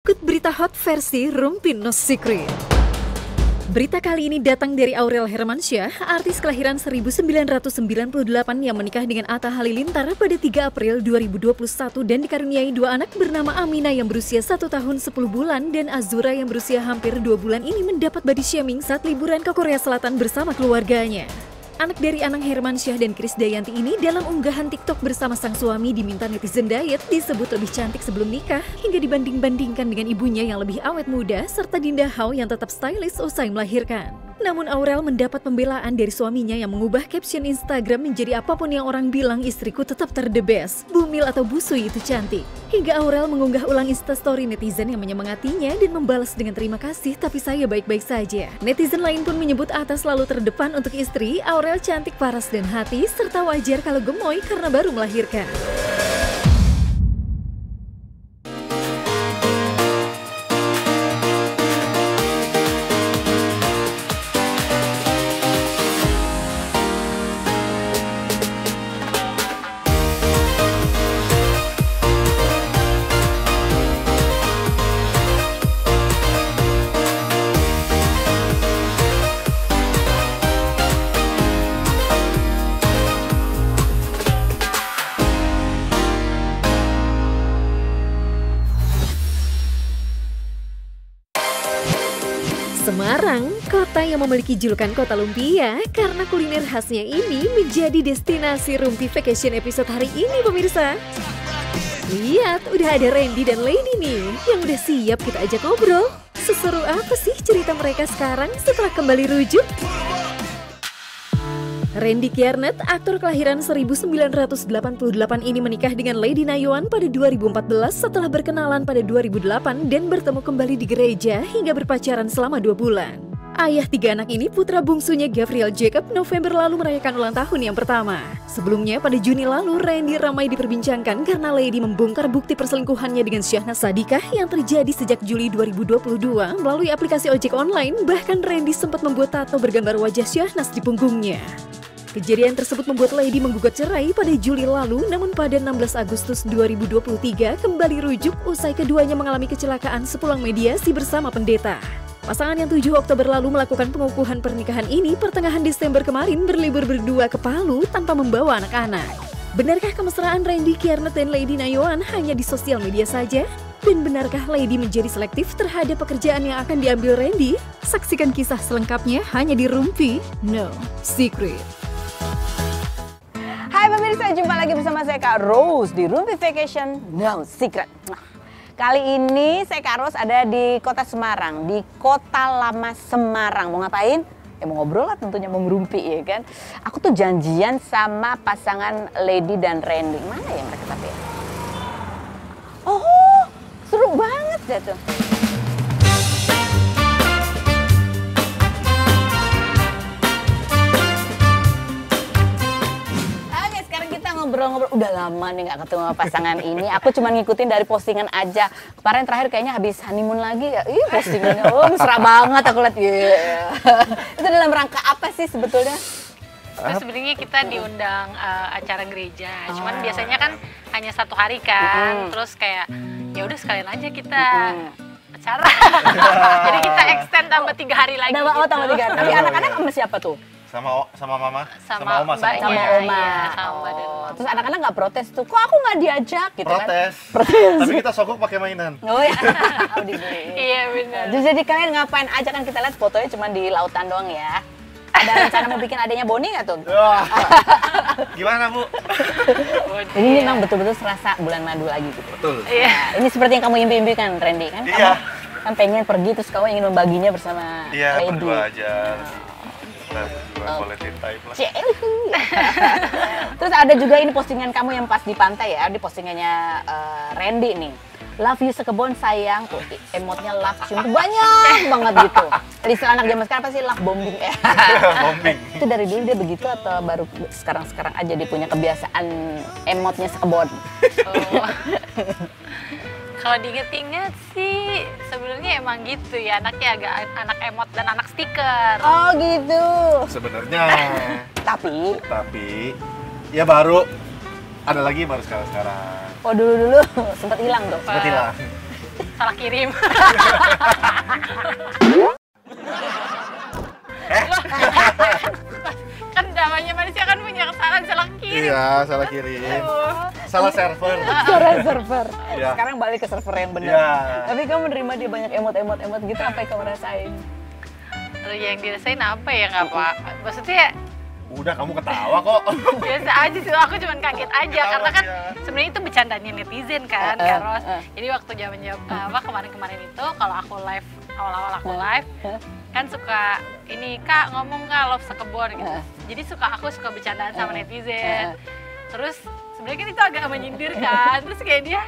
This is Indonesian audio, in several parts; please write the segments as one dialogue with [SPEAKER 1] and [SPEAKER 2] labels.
[SPEAKER 1] Ikut berita hot versi Rumpi No Secret. Berita kali ini datang dari Aurel Hermansyah, artis kelahiran 1998 yang menikah dengan Atta Halilintar pada 3 April 2021 dan dikaruniai 2 anak bernama Amina yang berusia 1 tahun 10 bulan dan Azura yang berusia hampir 2 bulan ini mendapat body shaming saat liburan ke Korea Selatan bersama keluarganya. Anak dari Anang Hermansyah dan Krisdayanti ini dalam unggahan TikTok bersama sang suami diminta netizen diet disebut lebih cantik sebelum nikah hingga dibanding-bandingkan dengan ibunya yang lebih awet muda serta Dinda Hao yang tetap stylish usai melahirkan. Namun Aurel mendapat pembelaan dari suaminya yang mengubah caption Instagram menjadi apapun yang orang bilang istriku tetap the best, bumil atau busui itu cantik. Hingga Aurel mengunggah ulang instastory netizen yang menyemangatinya dan membalas dengan terima kasih tapi saya baik-baik saja. Netizen lain pun menyebut Atta selalu terdepan untuk istri, Aurel cantik paras dan hati, serta wajar kalau gemoy karena baru melahirkan. Semarang, kota yang memiliki julukan kota lumpia karena kuliner khasnya ini menjadi destinasi Rumpi Vacation episode hari ini pemirsa. Lihat, udah ada Randy dan Lady nih yang udah siap kita ajak ngobrol. Seseru apa sih cerita mereka sekarang setelah kembali rujuk? Randy Kiernet, aktor kelahiran 1988 ini menikah dengan Lady Nayuan pada 2014 setelah berkenalan pada 2008 dan bertemu kembali di gereja hingga berpacaran selama 2 bulan. Ayah 3 anak ini, putra bungsunya Gabriel Jacob, November lalu merayakan ulang tahun yang pertama. Sebelumnya pada Juni lalu, Randy ramai diperbincangkan karena Lady membongkar bukti perselingkuhannya dengan Syahnaz Sadiqah yang terjadi sejak Juli 2022 melalui aplikasi ojek online. Bahkan Randy sempat membuat tato bergambar wajah Syahnaz di punggungnya. Kejadian tersebut membuat Lady menggugat cerai pada Juli lalu, namun pada 16 Agustus 2023 kembali rujuk usai keduanya mengalami kecelakaan sepulang mediasi bersama pendeta. Pasangan yang 7 Oktober lalu melakukan pengukuhan pernikahan ini pertengahan Desember kemarin berlibur berdua ke Palu tanpa membawa anak-anak. Benarkah kemesraan Randy Kiernet dan Lady Nayuan hanya di sosial media saja? Dan benarkah Lady menjadi selektif terhadap pekerjaan yang akan diambil Randy? Saksikan kisah selengkapnya hanya di Rumpi No Secret.
[SPEAKER 2] Hai pemirsa, jumpa lagi bersama saya Kak Rose di Rumpi Vacation No Secret. Kali ini saya Kak Rose ada di kota Semarang, di Kota Lama Semarang. Mau ngapain? Ya mau ngobrol lah tentunya, mau ngerumpi ya kan. Aku tuh janjian sama pasangan Lady dan Randy. Mana ya mereka tapi ya? Oh, seru banget deh tuh. Ngobrol-ngobrol, udah lama nih nggak ketemu sama pasangan ini. Aku cuma ngikutin dari postingan aja. Kemarin terakhir kayaknya habis honeymoon lagi ya. Ih, postingannya, oh mesra banget aku lihat. Yeah. Itu dalam rangka apa sih sebetulnya?
[SPEAKER 3] Terus sebenarnya kita diundang acara gereja. Cuman biasanya kan hanya 1 hari kan. Terus kayak ya udah sekalian aja kita acara. Jadi kita extend tambah 3 hari lagi.
[SPEAKER 2] Oh, tambah 3 hari. Tapi anak-anak sama siapa tuh?
[SPEAKER 4] Sama mama,
[SPEAKER 3] sama oma,
[SPEAKER 2] sama oma. Terus anak-anak nggak protes tuh, kok aku nggak diajak gitu
[SPEAKER 4] protes.
[SPEAKER 2] Kan? Protes.
[SPEAKER 4] Tapi kita sogok pakai mainan.
[SPEAKER 2] Oh ya, dibeli.
[SPEAKER 3] Iya benar.
[SPEAKER 2] Jadi kalian ngapain aja kan kita lihat fotonya cuma di lautan doang ya. Ada rencana mau bikin adanya Boni nggak tuh?
[SPEAKER 4] Gimana Bu?
[SPEAKER 2] Ini memang betul-betul serasa bulan madu lagi gitu.
[SPEAKER 4] Betul.
[SPEAKER 2] Nah, ini seperti yang kamu impi-impikan, Randy kan?
[SPEAKER 4] Iya.
[SPEAKER 2] Kamu kan pengen pergi terus kamu ingin membaginya bersama
[SPEAKER 4] Iya,
[SPEAKER 2] Lady.
[SPEAKER 4] berdua aja. Quality time lah.
[SPEAKER 2] Terus ada juga ini postingan kamu yang pas di pantai ya, di postingannya Randy nih. Love you sekebon sayang, tuh emotnya love cium tuh banyak banget gitu. Istilah anak zaman sekarang apa sih love bombing ya?
[SPEAKER 4] Bombing.
[SPEAKER 2] Itu dari dulu dia begitu atau baru sekarang aja dia punya kebiasaan emotnya sekebon?
[SPEAKER 3] Oh. Kalau diinget-inget sih sebenarnya emang gitu ya, anaknya agak anak emot dan anak stiker.
[SPEAKER 2] Oh gitu.
[SPEAKER 4] Sebenarnya.
[SPEAKER 2] Tapi
[SPEAKER 4] ya baru ada lagi baru sekarang.
[SPEAKER 2] Oh dulu sempat hilang tuh.
[SPEAKER 4] Sempat hilang.
[SPEAKER 3] salah kirim. Kan namanya manusia kan punya kesalahan salah kirim.
[SPEAKER 4] Iya, salah kirim. Salah server.
[SPEAKER 2] server.
[SPEAKER 4] Iya.
[SPEAKER 2] Sekarang balik ke server yang benar.
[SPEAKER 4] Iya.
[SPEAKER 2] Tapi kamu menerima dia banyak emot gitu, apa yang kamu rasain?
[SPEAKER 3] Yang dirasain apa ya nggak Pak? Maksudnya
[SPEAKER 4] Udah kamu ketawa kok.
[SPEAKER 3] biasa aja sih, aku cuma kaget aja
[SPEAKER 4] Ketawa
[SPEAKER 3] karena kan
[SPEAKER 4] aja.
[SPEAKER 3] sebenarnya itu bercandanya netizen kan, Karos. Jadi waktu zaman kemarin-kemarin itu kalau aku live awal-awal aku live kan suka ini Kak ngomong Kak love sekebon gitu. Jadi aku suka bercandaan sama netizen. Terus sebenarnya kan itu agak menyindir kan. Terus kayak dia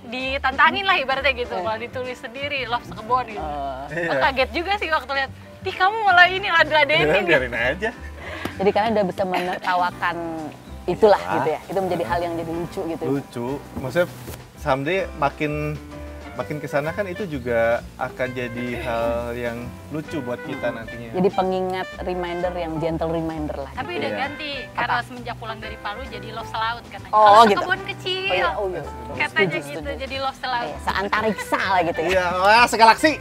[SPEAKER 3] ditantangin lah ibaratnya gitu, malah ditulis sendiri love sekebon gitu. Aku kaget juga sih waktu lihat, "Ih, kamu malah ini ladenin."
[SPEAKER 4] Biarin aja.
[SPEAKER 2] Jadi kalian udah bisa menertawakan itulah gitu ya. Itu menjadi hal yang jadi lucu gitu.
[SPEAKER 4] Lucu. Maksudnya someday makin kesana kan itu juga akan jadi hal yang lucu buat kita nantinya.
[SPEAKER 2] Jadi pengingat reminder yang gentle reminder lah.
[SPEAKER 3] Tapi udah
[SPEAKER 4] Iya.
[SPEAKER 3] ganti karena semenjak pulang dari Palu jadi love selaut katanya.
[SPEAKER 2] Oh,
[SPEAKER 3] Kalau
[SPEAKER 2] gitu.
[SPEAKER 3] kebun kecil.
[SPEAKER 2] Oh iya.
[SPEAKER 3] Katanya
[SPEAKER 2] Setuju,
[SPEAKER 3] gitu
[SPEAKER 2] setuju.
[SPEAKER 3] jadi love selaut.
[SPEAKER 2] Seantariksa lah gitu ya.
[SPEAKER 4] Iya, wah segalaksi.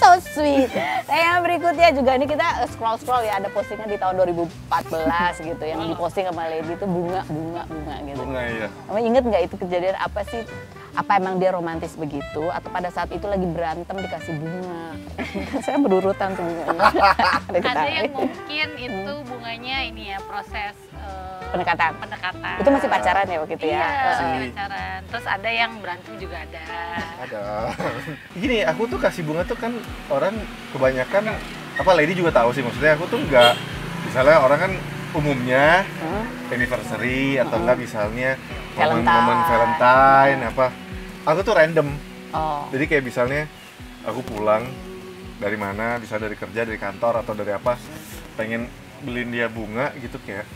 [SPEAKER 2] So sweet. Yang berikutnya juga ini kita scroll ya, ada postingan di tahun 2014 gitu yang diposting sama Lady itu bunga gitu.
[SPEAKER 4] Bunga ya.
[SPEAKER 2] Kamu inget nggak itu kejadian apa sih? Apa emang dia romantis begitu atau pada saat itu lagi berantem dikasih bunga? Saya berurutan tuh bunganya.
[SPEAKER 3] Ada yang mungkin itu bunganya ini ya proses
[SPEAKER 2] Pendekatan.
[SPEAKER 3] pendekatan.
[SPEAKER 2] Itu masih pacaran ya waktu itu ya?
[SPEAKER 3] Iya, masih
[SPEAKER 4] Masih.
[SPEAKER 3] pacaran. Terus ada yang berantem juga ada.
[SPEAKER 4] Ada. Gini, aku tuh kasih bunga tuh kan orang kebanyakan apa Lady juga tahu sih, maksudnya aku tuh nggak, misalnya orang kan umumnya anniversary atau enggak misalnya momen Valentine apa, aku tuh random.
[SPEAKER 2] Oh.
[SPEAKER 4] Jadi kayak misalnya aku pulang dari mana, bisa dari kerja, dari kantor atau dari apa, pengen beliin dia bunga gitu kayak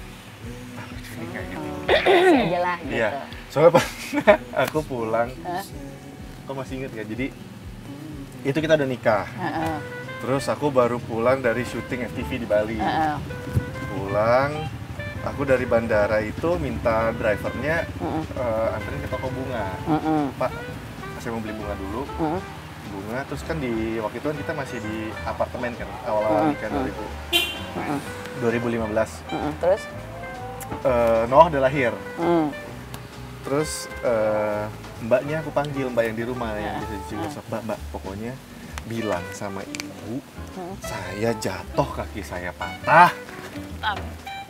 [SPEAKER 4] ini kayak gitu.
[SPEAKER 2] Kasih aja lah gitu.
[SPEAKER 4] Iya. Soalnya pas aku pulang, aku masih inget ya. Jadi itu kita udah nikah.
[SPEAKER 2] Heeh.
[SPEAKER 4] Terus aku baru pulang dari syuting FTV di Bali.
[SPEAKER 2] Heeh.
[SPEAKER 4] Pulang, aku dari bandara itu minta drivernya anterin ke toko bunga. Pak, saya mau beli bunga dulu. Bunga, terus kan di waktu itu kan kita masih di apartemen kan, awal-awal nikah 2015.
[SPEAKER 2] Terus?
[SPEAKER 4] Noah udah lahir. Terus mbaknya aku panggil, mbak yang di rumah yang bisa juga, mbak pokoknya bilang sama ibu saya jatuh, kaki saya patah.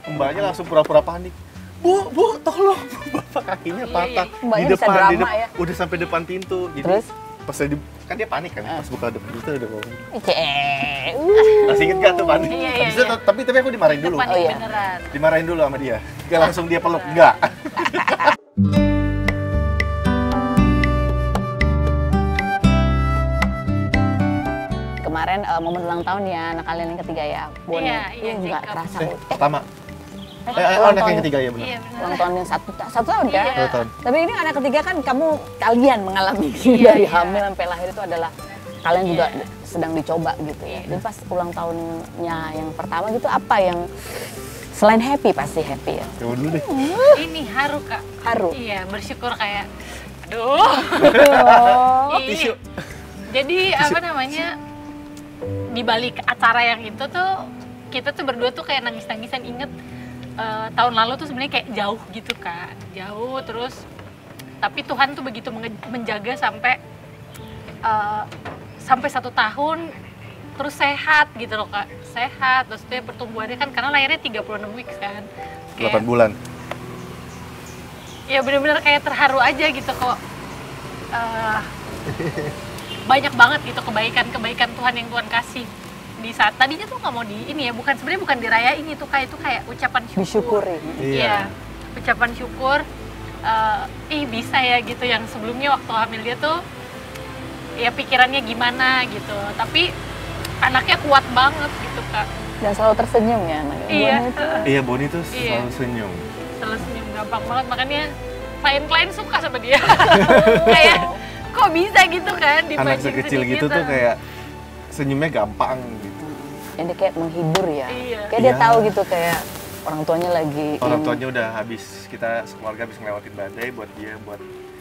[SPEAKER 4] Mbaknya langsung pura-pura panik. Bu, tolong, bapak kakinya patah.
[SPEAKER 2] Mbaknya
[SPEAKER 4] Di
[SPEAKER 2] bisa
[SPEAKER 4] depan,
[SPEAKER 2] drama ya?
[SPEAKER 4] udah sampai depan pintu. Jadi
[SPEAKER 2] Terus?
[SPEAKER 4] pas kan dia panik kan, pas buka depan pintu udah ngomong.
[SPEAKER 2] Cek.
[SPEAKER 4] Masih inget gak tuh panik?
[SPEAKER 3] Iya,
[SPEAKER 4] Habis itu,
[SPEAKER 3] iya.
[SPEAKER 4] tapi aku dimarahin dulu.
[SPEAKER 3] Panik
[SPEAKER 2] Oh, iya.
[SPEAKER 3] beneran.
[SPEAKER 4] Dimarahin dulu sama dia. Gak langsung dia peluk, enggak.
[SPEAKER 2] Kemarin momen ulang tahun ya anak kalian yang ketiga ya, Boni.
[SPEAKER 3] Iya, iya,
[SPEAKER 2] Nggak
[SPEAKER 3] Jacob.
[SPEAKER 2] terasa.
[SPEAKER 4] Pertama.
[SPEAKER 2] ulang
[SPEAKER 4] Anak
[SPEAKER 2] tahun.
[SPEAKER 4] yang ketiga ya benar.
[SPEAKER 3] Iya bener.
[SPEAKER 2] Ulang tahun yang satu tahun kan?
[SPEAKER 3] Iya.
[SPEAKER 4] 2 tahun.
[SPEAKER 2] Tapi ini anak ketiga kan kalian mengalami
[SPEAKER 3] Iya,
[SPEAKER 2] dari
[SPEAKER 3] iya.
[SPEAKER 2] hamil sampai lahir itu adalah kalian juga
[SPEAKER 3] Iya.
[SPEAKER 2] sedang dicoba gitu ya.
[SPEAKER 3] Iya.
[SPEAKER 2] Jadi pas ulang tahunnya yang pertama gitu apa yang selain happy pasti happy ya?
[SPEAKER 4] Coba dulu deh.
[SPEAKER 3] Ini haru Kak.
[SPEAKER 2] Haru.
[SPEAKER 3] Iya, bersyukur kayak aduh.
[SPEAKER 2] Oh.
[SPEAKER 3] Ini.
[SPEAKER 4] Tisu.
[SPEAKER 3] Jadi apa namanya? Di balik acara yang itu tuh kita tuh berdua tuh kayak nangis-nangisan, inget tahun lalu tuh sebenarnya kayak jauh gitu Kak. Jauh terus tapi Tuhan tuh begitu menjaga sampai 1 tahun terus sehat gitu loh Kak. Sehat, terus dia pertumbuhannya kan karena lahirnya 36 weeks kan.
[SPEAKER 4] 8 bulan.
[SPEAKER 3] Ya bener-bener kayak terharu aja gitu kok. Banyak banget gitu kebaikan Tuhan yang Tuhan kasih di saat tadinya tuh nggak mau di ini ya, sebenarnya bukan dirayain itu kayak ucapan syukur.
[SPEAKER 2] Disyukuri.
[SPEAKER 3] Iya, ucapan syukur. Bisa ya gitu, yang sebelumnya waktu hamil dia tuh ya pikirannya gimana gitu, tapi anaknya kuat banget gitu Kak.
[SPEAKER 2] Dan selalu tersenyum ya anaknya.
[SPEAKER 3] Iya.
[SPEAKER 2] Boni itu.
[SPEAKER 4] Iya, Boni tuh
[SPEAKER 3] Iya.
[SPEAKER 4] selalu senyum.
[SPEAKER 3] Selalu senyum gampang banget, makanya klien-klien suka sama dia. Kayak kok bisa gitu kan
[SPEAKER 4] Anak
[SPEAKER 3] dibanding
[SPEAKER 4] sekecil
[SPEAKER 3] sedikit,
[SPEAKER 4] gitu tuh kayak senyumnya gampang gitu.
[SPEAKER 2] Yang dia kayak menghibur ya.
[SPEAKER 3] Iya.
[SPEAKER 2] Kayak dia
[SPEAKER 4] Iya.
[SPEAKER 2] tahu gitu kayak Orang tuanya lagi.
[SPEAKER 4] Orang tuanya udah habis, kita sekeluarga habis ngelewatin badai buat dia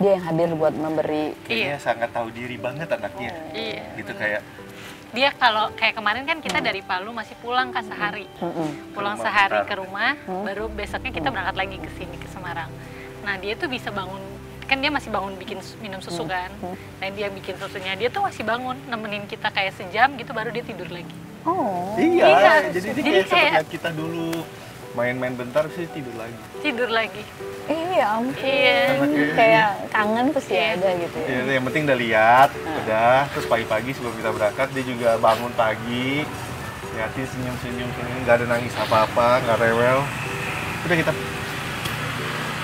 [SPEAKER 2] yang hadir buat memberi.
[SPEAKER 4] Kayaknya sangat tahu diri banget anaknya.
[SPEAKER 3] Iya.
[SPEAKER 4] Gitu kayak
[SPEAKER 3] Dia kalau kayak kemarin kan kita dari Palu masih pulang kan sehari. Pulang
[SPEAKER 4] Rumah
[SPEAKER 3] sehari
[SPEAKER 4] bentar.
[SPEAKER 3] ke rumah, baru besoknya kita berangkat lagi ke sini ke Semarang. Nah, dia tuh bisa bangun, kan dia masih bangun bikin minum susu kan. Nah, dia bikin susunya, dia tuh masih bangun nemenin kita kayak sejam gitu baru dia tidur lagi.
[SPEAKER 2] Oh.
[SPEAKER 4] iya,
[SPEAKER 3] Iya.
[SPEAKER 4] jadi dia
[SPEAKER 3] Jadi
[SPEAKER 4] kayak
[SPEAKER 3] kayak-
[SPEAKER 4] seperti kita dulu main-main bentar sih tidur lagi.
[SPEAKER 3] Tidur lagi.
[SPEAKER 2] Iya ampun.
[SPEAKER 3] Iya.
[SPEAKER 2] Kayak kangen pasti
[SPEAKER 3] Iya.
[SPEAKER 2] ada gitu ya.
[SPEAKER 4] Ya, yang penting udah lihat, udah. Terus pagi-pagi sebelum kita berangkat dia juga bangun pagi, liatin senyum-senyum, nggak ada nangis apa-apa, nggak rewel. Udah kita.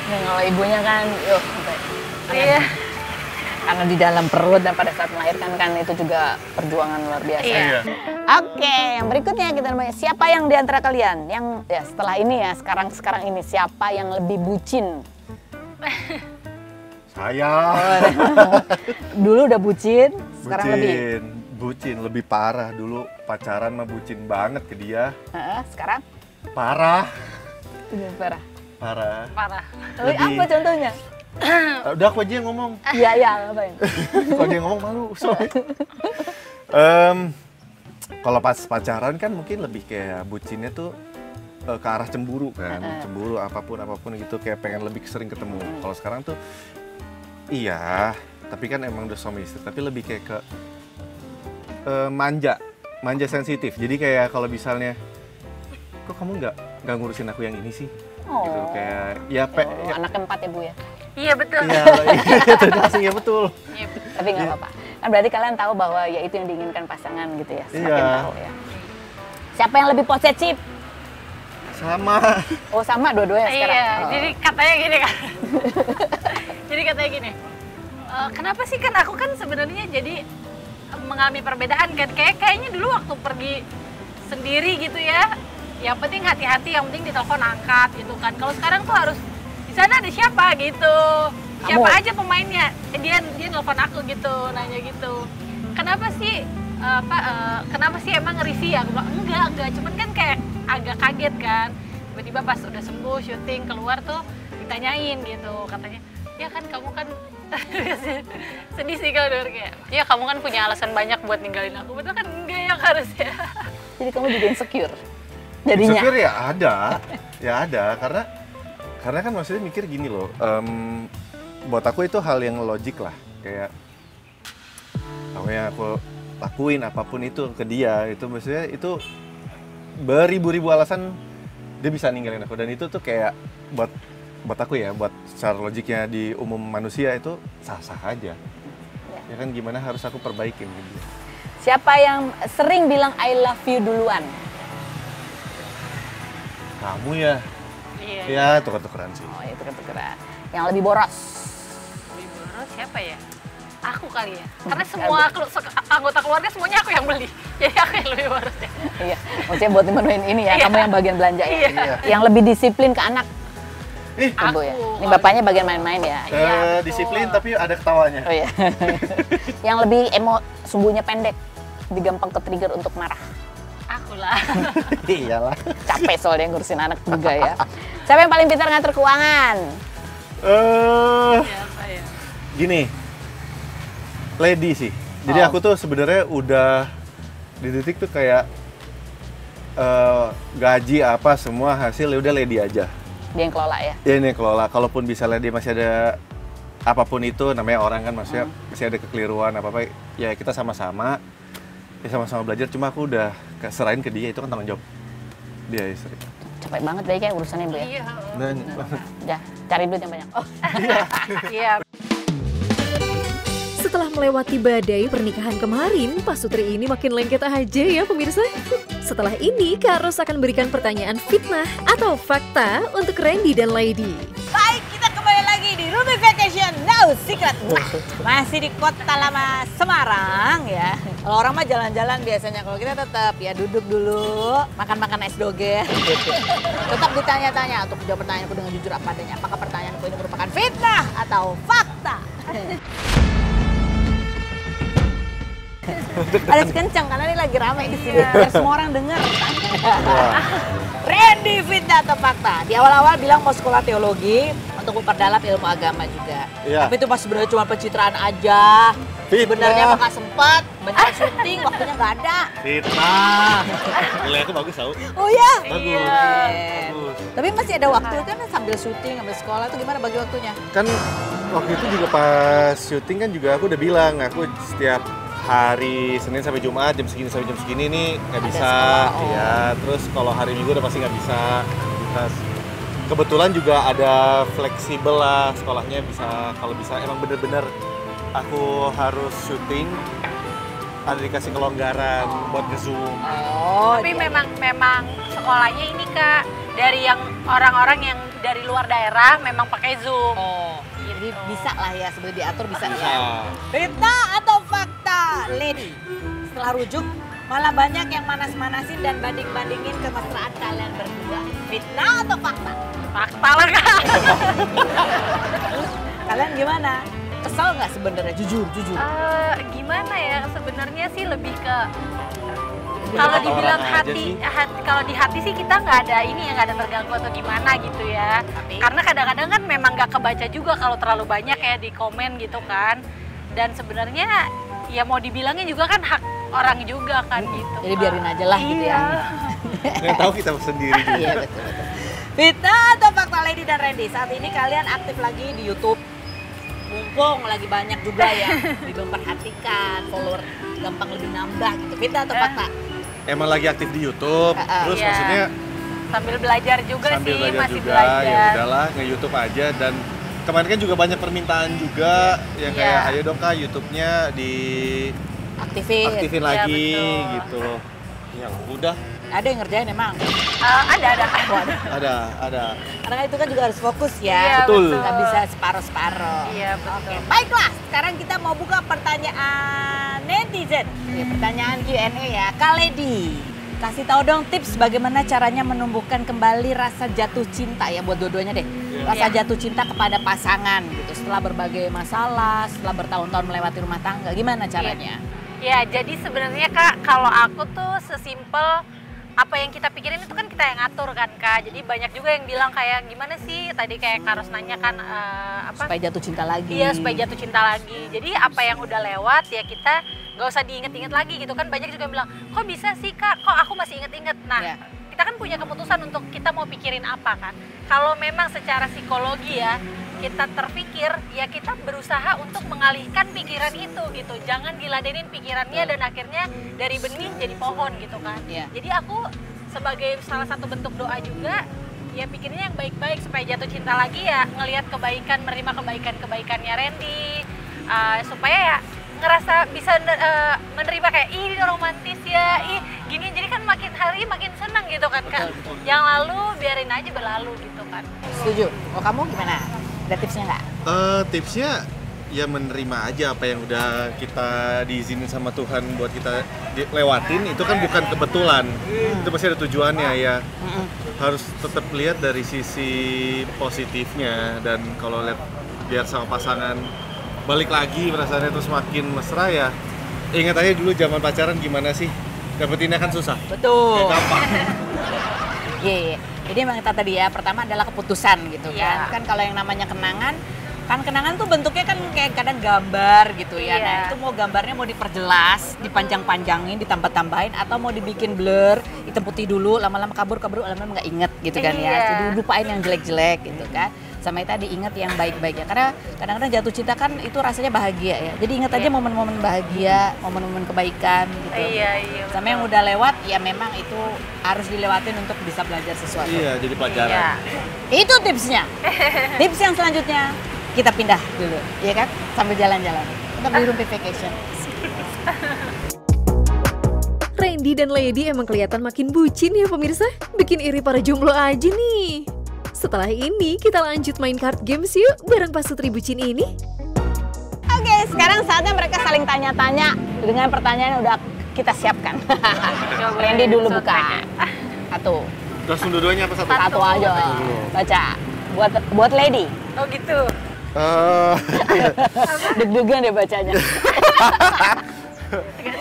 [SPEAKER 2] Nah, kalau ibunya kan, yuk sampai.
[SPEAKER 3] Iya.
[SPEAKER 2] Karena di dalam perut dan pada saat melahirkan kan itu juga perjuangan luar biasa.
[SPEAKER 3] Iya.
[SPEAKER 2] Oke, yang berikutnya kita namanya siapa yang di antara kalian yang ya setelah ini ya sekarang ini siapa yang lebih bucin?
[SPEAKER 4] Saya.
[SPEAKER 2] Dulu udah bucin, sekarang lebih.
[SPEAKER 4] Bucin, lebih parah. Dulu pacaran mah bucin banget ke dia.
[SPEAKER 2] Sekarang
[SPEAKER 4] Parah,
[SPEAKER 2] lebih parah.
[SPEAKER 4] parah.
[SPEAKER 3] Parah.
[SPEAKER 2] Lebih apa contohnya?
[SPEAKER 4] Udah aku aja yang ngomong.
[SPEAKER 2] Iya iya ngapain?
[SPEAKER 4] Kalau dia ngomong malu. Kalau pas pacaran kan mungkin lebih kayak bucinnya tuh ke arah cemburu kan, cemburu apapun gitu, kayak pengen lebih sering ketemu. Kalau sekarang tuh iya, tapi kan emang udah suami istri, tapi lebih kayak ke manja sensitif. Jadi kayak kalau misalnya, kok kamu nggak ngurusin aku yang ini sih? Gitu, kayak ya
[SPEAKER 2] Anak keempat ya Bu ya.
[SPEAKER 3] Iya betul.
[SPEAKER 4] iya, itu langsung ya betul.
[SPEAKER 3] Iya, betul.
[SPEAKER 2] Tapi nggak apa-apa. Kan berarti kalian tahu bahwa ya itu yang diinginkan pasangan gitu ya. Semakin
[SPEAKER 4] Iya.
[SPEAKER 2] tahu ya. Siapa yang lebih posesif?
[SPEAKER 4] Sama.
[SPEAKER 2] Oh sama dua-duanya sekarang.
[SPEAKER 3] Iya,
[SPEAKER 2] Oh.
[SPEAKER 3] jadi katanya gini kan. Jadi katanya gini. Kenapa sih kan aku kan sebenarnya jadi mengalami perbedaan kan. Kayaknya dulu waktu pergi sendiri gitu ya. Yang penting hati-hati, yang penting ditelepon angkat gitu kan. Kalau sekarang tuh harus di sana ada siapa gitu. Siapa
[SPEAKER 2] Kamu?
[SPEAKER 3] aja pemainnya. Dia nelfon aku gitu, nanya gitu. Kenapa sih kenapa sih emang risih ya? Aku bilang enggak, cuman kan kayak agak kaget kan. Tiba-tiba pas udah sembuh syuting keluar tuh ditanyain gitu, katanya, "Ya kan kamu kan sedih sih kalau denger kayak, ya kamu kan punya alasan banyak buat ninggalin aku." Betul kan enggak ya harusnya.
[SPEAKER 2] Jadi kamu juga insecure. Jadinya.
[SPEAKER 4] Insecure ya ada, karena kan maksudnya mikir gini loh, buat aku itu hal yang logik lah, kayak apa yang aku lakuin apapun itu ke dia, itu maksudnya itu beribu-ribu alasan dia bisa ninggalin aku, dan itu tuh kayak buat aku ya, buat secara logiknya di umum manusia itu sah-sah aja. Ya kan gimana harus aku perbaikin gitu.
[SPEAKER 2] Siapa yang sering bilang I love you duluan?
[SPEAKER 4] Kamu ya,
[SPEAKER 3] Iya.
[SPEAKER 4] ya tuker-tukeran sih.
[SPEAKER 2] Oh itu ketukeran. Yang lebih boros.
[SPEAKER 3] Beli boros siapa ya? Aku kali ya. Karena semua anggota keluarga semuanya aku yang beli. Jadi aku yang lebih boros ya.
[SPEAKER 2] Iya, maksudnya buat memenuhin ini ya,
[SPEAKER 3] Iya.
[SPEAKER 2] kamu yang bagian belanja ya.
[SPEAKER 3] Iya.
[SPEAKER 2] Yang lebih disiplin ke anak,
[SPEAKER 4] Ih,
[SPEAKER 2] Ibu ya.
[SPEAKER 3] Aku.
[SPEAKER 2] Ini bapaknya bagian main-main ya.
[SPEAKER 3] Iya, betul.
[SPEAKER 4] disiplin tapi ada ketawanya.
[SPEAKER 2] Oh iya. Yang lebih sumbunya pendek, lebih gampang ke-trigger untuk marah.
[SPEAKER 3] Aku lah.
[SPEAKER 4] Iyalah.
[SPEAKER 2] Capek soalnya ngurusin anak juga ya. Siapa yang paling pintar ngatur keuangan?
[SPEAKER 3] Siapa ya?
[SPEAKER 4] Gini, lady sih. Jadi
[SPEAKER 2] Oh.
[SPEAKER 4] aku tuh sebenarnya udah di titik tuh kayak gaji apa semua hasil ya udah lady aja.
[SPEAKER 2] Dia yang kelola ya.
[SPEAKER 4] Ya ini kelola. Kalaupun misalnya dia masih ada apapun itu, namanya orang kan maksudnya masih ada kekeliruan apa ya kita sama-sama belajar. Cuma aku udah serahin ke dia, itu kan tanggung jawab dia istri.
[SPEAKER 2] Capek banget deh kayak urusannya Bu ya.
[SPEAKER 3] Iya.
[SPEAKER 4] Dan
[SPEAKER 2] Ya, cari duit yang banyak. Oh.
[SPEAKER 3] Iya.
[SPEAKER 1] Setelah melewati badai pernikahan kemarin, Pak Sutri ini makin lengket aja ya pemirsa. Setelah ini, Kak Ros akan berikan pertanyaan fitnah atau fakta untuk Randy dan Lady.
[SPEAKER 2] Baik, kita kembali lagi di Ruby Vacation No Secret. Masih di Kota Lama Semarang ya. Kalau orang mah jalan-jalan biasanya, kalau kita tetap ya duduk dulu, makan-makan es doger. Tetap ditanya-tanya untuk jawab pertanyaanku dengan jujur apa adanya. Apakah pertanyaanku ini merupakan fitnah atau fakta? Harus kencang karena ini lagi ramai di sini. Biar semua orang dengar. Randy, fitnah atau fakta? Di awal-awal bilang mau sekolah teologi untuk memperdalam ilmu agama juga.
[SPEAKER 4] Iya.
[SPEAKER 2] Tapi itu pas sebenarnya cuma pencitraan aja.
[SPEAKER 4] Fitnah.
[SPEAKER 2] Sebenarnya mah nggak sempat, banyak syuting, waktunya nggak ada.
[SPEAKER 4] Fitnah. Nilai aku bagus tau.
[SPEAKER 2] Oh ya?
[SPEAKER 4] Bagus. Bagus.
[SPEAKER 2] Tapi masih ada waktu kan sambil syuting, sambil sekolah itu gimana bagi waktunya?
[SPEAKER 4] Kan waktu itu juga pas syuting kan juga aku udah bilang aku setiap hari Senin sampai Jumat jam segini sampai jam segini nih nggak bisa.
[SPEAKER 2] sekolah, oh.
[SPEAKER 4] Ya, terus kalau hari Minggu udah pasti nggak bisa. Kebetulan juga ada fleksibel lah sekolahnya, bisa kalau bisa emang bener-bener aku harus syuting ada dikasih kelonggaran buat nge-zoom.
[SPEAKER 2] Oh,
[SPEAKER 3] Tapi memang sekolahnya ini Kak, dari yang orang-orang yang dari luar daerah memang pakai Zoom.
[SPEAKER 2] Oh, jadi bisa lah ya sebenarnya diatur bisa ya.
[SPEAKER 4] Bisa.
[SPEAKER 2] Fitnah atau fakta, Lady? Setelah rujuk, malah banyak yang manas-manasin dan banding-bandingin kemesraan kalian berdua. Fitnah atau fakta?
[SPEAKER 3] Fakta lah Kak.
[SPEAKER 2] Kalian gimana? Kesel nggak sebenarnya? Jujur.
[SPEAKER 3] Gimana ya, sebenarnya sih lebih ke
[SPEAKER 4] Ya,
[SPEAKER 3] kalau
[SPEAKER 4] kata
[SPEAKER 3] dibilang
[SPEAKER 4] orang aja
[SPEAKER 3] hati,
[SPEAKER 4] sih.
[SPEAKER 3] kalau di hati sih kita nggak ada ini ya, nggak ada terganggu atau gimana gitu ya.
[SPEAKER 2] Tapi?
[SPEAKER 3] Karena kadang-kadang kan memang nggak kebaca juga kalau terlalu banyak ya di komen gitu kan. Dan sebenarnya ya mau dibilangnya juga kan hak orang juga kan gitu.
[SPEAKER 2] Jadi biarin aja lah gitu ya.
[SPEAKER 4] Yang tahu kita sendiri juga.
[SPEAKER 2] Iya betul. Fitnah atau fakta, Lady dan Randy? Saat ini kalian aktif lagi di YouTube. Mumpung lagi banyak juga ya, lebih memperhatikan, follower gampang lebih nambah gitu. Fitnah atau fakta?
[SPEAKER 4] Emang lagi aktif di YouTube, terus
[SPEAKER 3] Iya.
[SPEAKER 4] maksudnya
[SPEAKER 3] Sambil belajar juga
[SPEAKER 4] sambil
[SPEAKER 3] sih,
[SPEAKER 4] belajar
[SPEAKER 3] masih
[SPEAKER 4] juga,
[SPEAKER 3] belajar.
[SPEAKER 4] ya udahlah nge-YouTube aja. Dan kemarin kan juga banyak permintaan juga yang
[SPEAKER 3] Iya.
[SPEAKER 4] kayak ayo dong Kak YouTube-nya
[SPEAKER 2] Aktifin.
[SPEAKER 4] diaktifin
[SPEAKER 3] Iya,
[SPEAKER 4] lagi
[SPEAKER 3] betul.
[SPEAKER 4] gitu loh. Ya udah,
[SPEAKER 2] Ada yang ngerjain emang.
[SPEAKER 3] Ada.
[SPEAKER 4] ada.
[SPEAKER 2] Karena itu kan juga harus fokus ya.
[SPEAKER 3] Iya,
[SPEAKER 4] Betul.
[SPEAKER 2] Nggak bisa separuh-separuh.
[SPEAKER 3] Iya betul.
[SPEAKER 2] Baiklah, sekarang kita mau buka pertanyaan netizen. Pertanyaan Q&A ya. Kak Lady, kasih tahu dong tips bagaimana caranya menumbuhkan kembali rasa jatuh cinta ya buat dua-duanya deh. Rasa
[SPEAKER 3] Iya.
[SPEAKER 2] jatuh cinta kepada pasangan gitu setelah berbagai masalah, setelah bertahun-tahun melewati rumah tangga. Gimana caranya?
[SPEAKER 3] Ya, jadi sebenarnya Kak, kalau aku tuh sesimpel apa yang kita pikirin itu kan kita yang ngatur kan Kak. Jadi banyak juga yang bilang kayak gimana sih, tadi kayak Karos nanya kan apa?
[SPEAKER 2] Supaya jatuh cinta lagi.
[SPEAKER 3] Iya, supaya jatuh cinta lagi. Jadi apa yang udah lewat ya kita gak usah diinget-inget lagi gitu kan. Banyak juga yang bilang, kok bisa sih Kak, kok aku masih inget-inget. Nah,
[SPEAKER 2] Iya.
[SPEAKER 3] kita kan punya keputusan untuk kita mau pikirin apa kan. Kalau memang secara psikologi ya, kita terpikir, ya kita berusaha untuk mengalihkan pikiran itu gitu. Jangan diladenin pikirannya dan akhirnya dari benih jadi pohon gitu kan.
[SPEAKER 2] Iya.
[SPEAKER 3] Jadi aku sebagai salah satu bentuk doa juga, ya pikirnya yang baik-baik supaya jatuh cinta lagi ya, ngelihat kebaikan, menerima kebaikan-kebaikannya Randy, supaya ya ngerasa bisa menerima kayak ih ini romantis ya, ih gini, jadi kan makin hari makin senang gitu kan Kak. Yang lalu biarin aja berlalu gitu kan.
[SPEAKER 2] Setuju. Oh, kamu gimana? Ada tipsnya nggak?
[SPEAKER 4] Tipsnya ya menerima aja apa yang udah kita diizinin sama Tuhan buat kita lewatin. Itu kan bukan kebetulan, itu pasti ada tujuannya ya. Harus tetap lihat dari sisi positifnya, dan kalau lihat biar sama pasangan balik lagi perasaannya terus makin mesra ya. Ingat aja dulu zaman pacaran gimana sih, dapetinnya kan susah.
[SPEAKER 2] Betul.
[SPEAKER 4] Kayak gampang.
[SPEAKER 2] Iya. Jadi emang kita tadi ya, pertama adalah keputusan gitu
[SPEAKER 3] Iya.
[SPEAKER 2] kan. Kan kalau yang namanya kenangan, kan kenangan tuh bentuknya kan kayak kadang gambar gitu ya.
[SPEAKER 3] Iya.
[SPEAKER 2] Nah itu mau gambarnya mau diperjelas, dipanjang-panjangin, ditambah-tambahin, atau mau dibikin blur, hitam putih dulu, lama-lama kabur, lama-lama nggak inget gitu kan ya.
[SPEAKER 3] Iya.
[SPEAKER 2] Jadi lupain yang jelek-jelek gitu kan. Sama itu tadi inget yang baik-baiknya. Karena kadang-kadang jatuh cinta kan itu rasanya bahagia ya. Jadi ingat aja
[SPEAKER 3] Iya.
[SPEAKER 2] momen-momen bahagia, momen-momen kebaikan gitu.
[SPEAKER 3] Iya.
[SPEAKER 2] Sama yang udah lewat ya memang itu harus dilewatin untuk bisa belajar sesuatu.
[SPEAKER 4] Iya, jadi pelajaran.
[SPEAKER 3] Iya.
[SPEAKER 2] Itu tipsnya. Tips yang selanjutnya kita pindah dulu, ya kan? Sambil jalan-jalan. Kita beli rumpi vacation.
[SPEAKER 1] Randy dan Lady emang kelihatan makin bucin ya pemirsa. Bikin iri para jomblo aja nih. Setelah ini kita lanjut main card games yuk bareng pasutri bucin ini.
[SPEAKER 2] Oke, sekarang saatnya mereka saling tanya-tanya dengan pertanyaan yang udah kita siapkan. Randy dulu buka. Satu.
[SPEAKER 4] Langsung dua-duanya apa satu?
[SPEAKER 2] Satu aja. Baca. Buat Lady.
[SPEAKER 3] Oh gitu.
[SPEAKER 2] Deg-degan deh bacanya.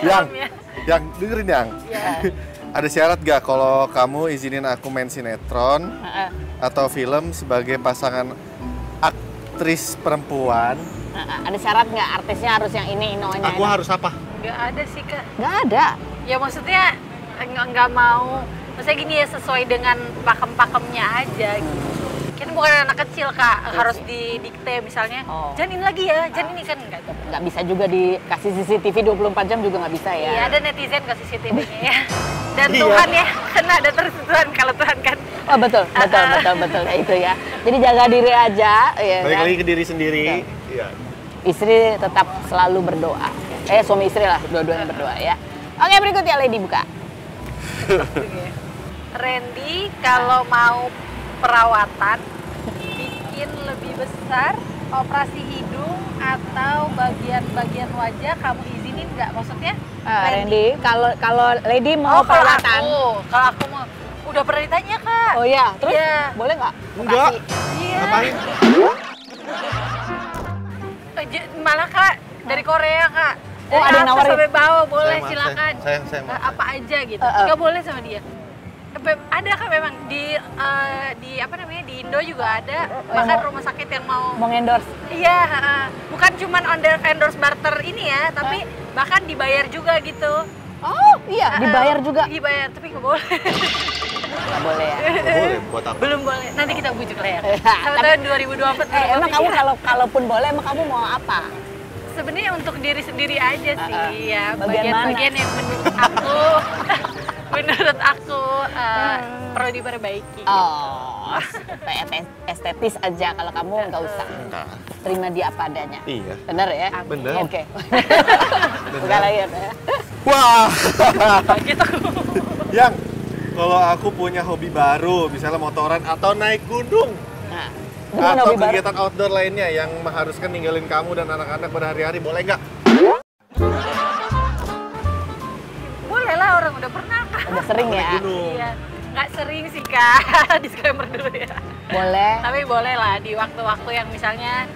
[SPEAKER 4] Yang dengerin yang.
[SPEAKER 3] Ya.
[SPEAKER 4] Ada syarat gak kalau kamu izinin aku main sinetron atau film sebagai pasangan aktris perempuan?
[SPEAKER 2] Ada syarat nggak artisnya harus yang ini inonya?
[SPEAKER 4] Aku harus apa?
[SPEAKER 3] Nggak ada sih Kak.
[SPEAKER 2] Nggak ada.
[SPEAKER 3] Ya maksudnya nggak mau, maksudnya gini ya, sesuai dengan pakem-pakemnya aja gitu. Kan bukan anak kecil Kak, harus didikte misalnya, jangan ini lagi ya, jangan ini kan enggak.
[SPEAKER 2] Nggak bisa juga dikasih CCTV 24 jam juga nggak bisa ya.
[SPEAKER 3] Iya, ada netizen kasih CCTV-nya ya. Dan Tuhan ya, karena ada terus Tuhan, kalau Tuhan kan.
[SPEAKER 2] Oh betul kayak itu ya. Jadi jaga diri aja. Ya,
[SPEAKER 4] Balik
[SPEAKER 2] kan?
[SPEAKER 4] lagi ke diri sendiri. Iya.
[SPEAKER 2] Istri tetap selalu berdoa. Suami istri lah, dua-duanya berdoa ya. Oke, berikut ya Lady buka.
[SPEAKER 3] Randy kalau mau perawatan bikin lebih besar operasi hidung atau bagian-bagian wajah, kamu izinin nggak? Maksudnya
[SPEAKER 2] Randy, kalau Lady mau perawatan.
[SPEAKER 3] Kalau aku mau, udah pernah ditanya Kak.
[SPEAKER 2] Oh iya, terus
[SPEAKER 3] Iya.
[SPEAKER 2] boleh nggak?
[SPEAKER 4] Enggak.
[SPEAKER 3] Iya.
[SPEAKER 4] Ngapain?
[SPEAKER 3] Malah Kak dari Korea Kak.
[SPEAKER 2] Oh, ada yang nawarin?
[SPEAKER 3] Sampai bawah boleh,
[SPEAKER 4] Saya,
[SPEAKER 3] silakan.
[SPEAKER 4] saya,
[SPEAKER 3] Apa aja gitu. Nggak boleh sama dia. Ada Kak memang di apa namanya, di Indo juga ada, bahkan rumah sakit yang mau
[SPEAKER 2] endorse.
[SPEAKER 3] Iya, bukan cuman endorse barter ini ya, tapi bahkan dibayar juga gitu.
[SPEAKER 2] Oh iya, dibayar juga.
[SPEAKER 3] Dibayar, tapi nggak boleh.
[SPEAKER 2] Nggak boleh ya.
[SPEAKER 4] Nggak boleh, buat apa?
[SPEAKER 3] Belum boleh. Nanti kita bujuk lah ya. Sampai tahun 2024.
[SPEAKER 2] Emang kamu kalaupun boleh, emang kamu mau apa?
[SPEAKER 3] Sebenarnya untuk diri sendiri aja sih, ya.
[SPEAKER 2] Bagian mana?
[SPEAKER 3] Bagian yang menurut aku perlu diperbaiki.
[SPEAKER 2] Oh, supaya estetis aja. Kalau kamu nggak usah.
[SPEAKER 4] Enggak.
[SPEAKER 2] Terima dia apa adanya.
[SPEAKER 4] Iya.
[SPEAKER 2] Bener ya?
[SPEAKER 4] Bener.
[SPEAKER 2] Oke. Buka lagi ya.
[SPEAKER 4] Wah.
[SPEAKER 3] Gitu.
[SPEAKER 4] Yang kalau aku punya hobi baru, misalnya motoran atau naik gunung,
[SPEAKER 2] Nah, bukan
[SPEAKER 4] atau
[SPEAKER 2] hobi baru.
[SPEAKER 4] kegiatan outdoor lainnya yang mengharuskan ninggalin kamu dan anak-anak pada hari-hari, boleh nggak?
[SPEAKER 3] Boleh lah, orang udah pernah Kak.
[SPEAKER 2] Udah sering ya?
[SPEAKER 4] Naik gunung.
[SPEAKER 3] Iya. Nggak sering sih Kak, disclaimer dulu ya.
[SPEAKER 2] Boleh.
[SPEAKER 3] Tapi boleh lah di waktu-waktu yang misalnya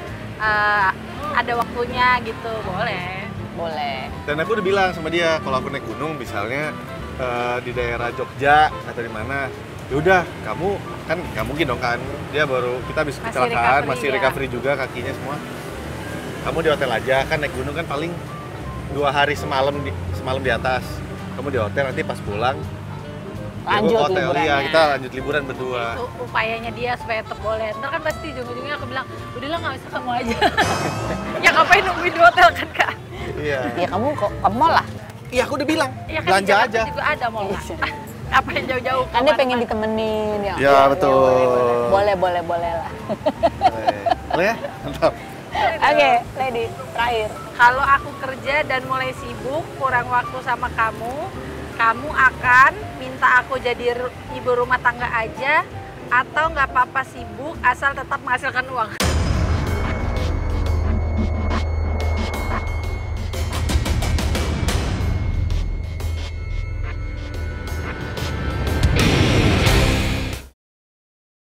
[SPEAKER 3] ada waktunya gitu, boleh.
[SPEAKER 2] Boleh.
[SPEAKER 4] Dan aku udah bilang sama dia, kalau aku naik gunung misalnya di daerah Jogja atau di mana, ya udah kamu kan nggak mungkin dong kan, dia baru kita habis
[SPEAKER 3] Masih
[SPEAKER 4] kecelakaan,
[SPEAKER 3] recovery,
[SPEAKER 4] masih
[SPEAKER 3] ya.
[SPEAKER 4] recovery juga kakinya semua. Kamu di hotel aja, kan naik gunung kan paling 2 hari semalam di atas. Kamu di hotel, nanti pas pulang ya
[SPEAKER 2] Lanjut
[SPEAKER 4] gua ke hotel,
[SPEAKER 2] liburannya.
[SPEAKER 4] iya kita lanjut liburan berdua.
[SPEAKER 3] Itu upayanya dia supaya tetap boleh. Ntar kan pasti ujung-ujungnya aku bilang, udahlah nggak usah, kamu aja. Ya ngapain nungguin di hotel kan Kak?
[SPEAKER 4] Iya.
[SPEAKER 2] Ya kamu kok ke mall lah.
[SPEAKER 4] Iya aku udah bilang,
[SPEAKER 3] Ya kan
[SPEAKER 4] belanja
[SPEAKER 3] di Jakarta
[SPEAKER 4] aja.
[SPEAKER 3] juga ada mall Kak. Apa yang jauh-jauh?
[SPEAKER 2] Kan dia pengen ditemenin ya.
[SPEAKER 4] Ya, betul.
[SPEAKER 2] Boleh lah.
[SPEAKER 4] Boleh ya? Mantap.
[SPEAKER 2] Oke, Lady, terakhir.
[SPEAKER 3] Kalau aku kerja dan mulai sibuk, kurang waktu sama kamu, kamu akan minta aku jadi ibu rumah tangga aja, atau nggak apa-apa sibuk asal tetap menghasilkan uang?